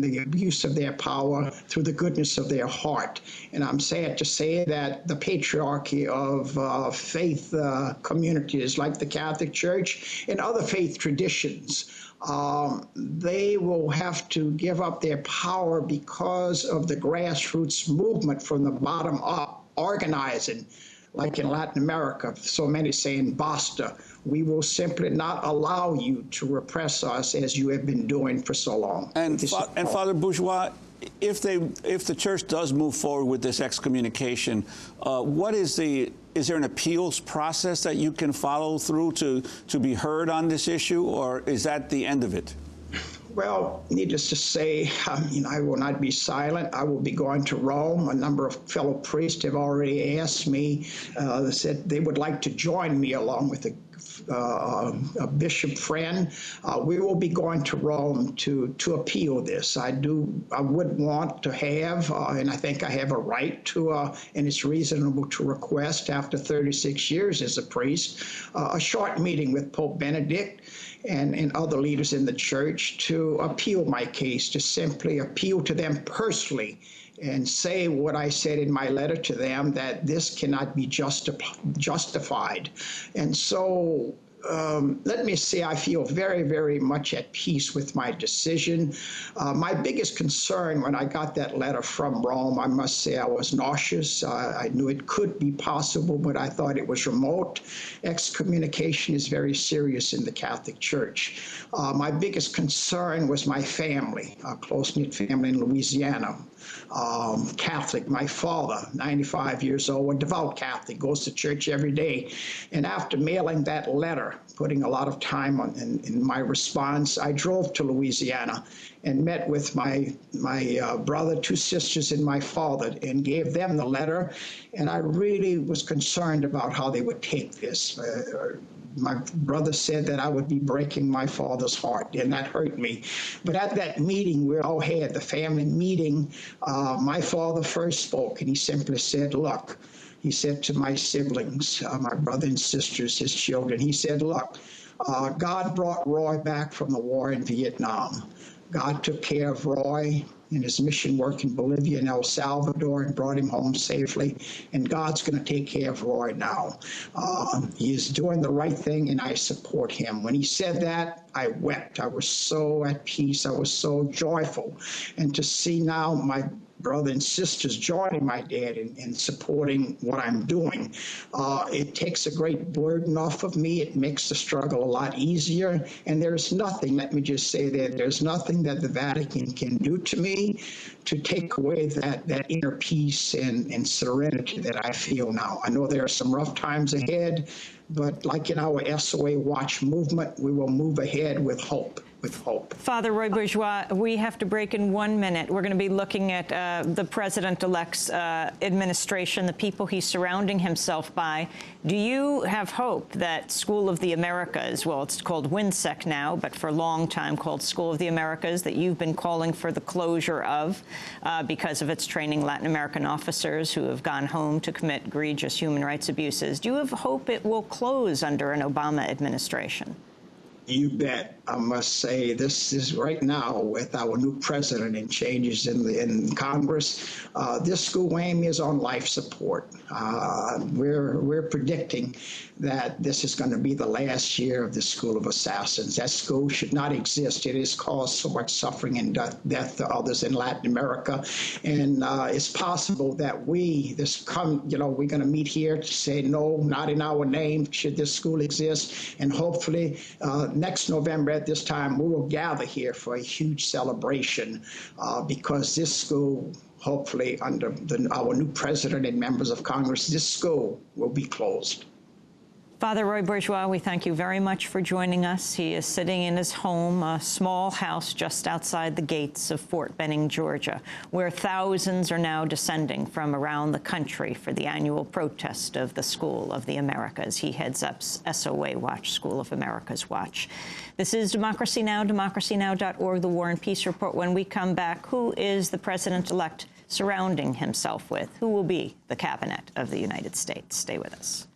the abuse of their power through the goodness of their heart. And I'm sad to say that the patriarchy of faith communities like the Catholic Church and other faith traditions, they will have to give up their power because of the grassroots movement from the bottom up, organizing, like in Latin America, so many saying, basta, we will simply not allow you to repress us as you have been doing for so long. And Father Bourgeois, if the church does move forward with this excommunication, is there an appeals process that you can follow through to be heard on this issue, or is that the end of it? Well, needless to say, I will not be silent. I will be going to Rome. A number of fellow priests have already asked me, said they would like to join me along with a bishop friend. We will be going to Rome to appeal this. I would want to have, and I think I have a right to, and it's reasonable to request after 36 years as a priest, a short meeting with Pope Benedict and other leaders in the church to appeal my case, to simply appeal to them personally and say what I said in my letter to them, that this cannot be justified. And so let me say I feel very, very much at peace with my decision. My biggest concern when I got that letter from Rome, I must say I was nauseous. I knew it could be possible, but I thought it was remote. Excommunication is very serious in the Catholic Church. My biggest concern was my family, a close-knit family in Louisiana. Catholic, my father, 95 years old, a devout Catholic, goes to church every day. And after mailing that letter, putting a lot of time in my response, I drove to Louisiana and met with my brother, two sisters, and my father, and gave them the letter. And I really was concerned about how they would take this. My brother said that I would be breaking my father's heart, and that hurt me. But at that meeting we all had, the family meeting, my father first spoke, and he simply said, look, he said to my siblings, my brother and sisters, his children, he said, look, God brought Roy back from the war in Vietnam. God took care of Roy in his mission work in Bolivia and El Salvador and brought him home safely. And God's going to take care of Roy now. He is doing the right thing, and I support him. When he said that, I wept. I was so at peace. I was so joyful. And to see now my brother and sisters joining my dad in supporting what I'm doing, it takes a great burden off of me. It makes the struggle a lot easier. And there's nothing, let me just say that, there's nothing that the Vatican can do to me to take away that inner peace and serenity that I feel now. I know there are some rough times ahead, but like in our SOA Watch movement, we will move ahead with hope. Father Roy Bourgeois, we have to break in 1 minute. We're going to be looking at the president-elect's administration, the people he's surrounding himself by. Do you have hope that School of the Americas, well, it's called WINSEC now, but for a long time called School of the Americas, that you've been calling for the closure of because of its training Latin American officers who have gone home to commit egregious human rights abuses, do you have hope it will close under an Obama administration? You bet. I must say, this is right now with our new president and changes in Congress. This school aim is on life support. We're predicting that this is going to be the last year of the School of Assassins. That school should not exist. It has caused so much suffering and death to others in Latin America. And it's possible that we're going to meet here to say, no, not in our name should this school exist. And hopefully next November at this time, we will gather here for a huge celebration because this school, hopefully under our new president and members of Congress, this school will be closed. Father Roy Bourgeois, we thank you very much for joining us. He is sitting in his home, a small house just outside the gates of Fort Benning, Georgia, where thousands are now descending from around the country for the annual protest of the School of the Americas. He heads up SOA Watch, School of America's Watch. This is Democracy Now!, democracynow.org, the War and Peace Report. When we come back, who is the president-elect surrounding himself with? Who will be the cabinet of the United States? Stay with us.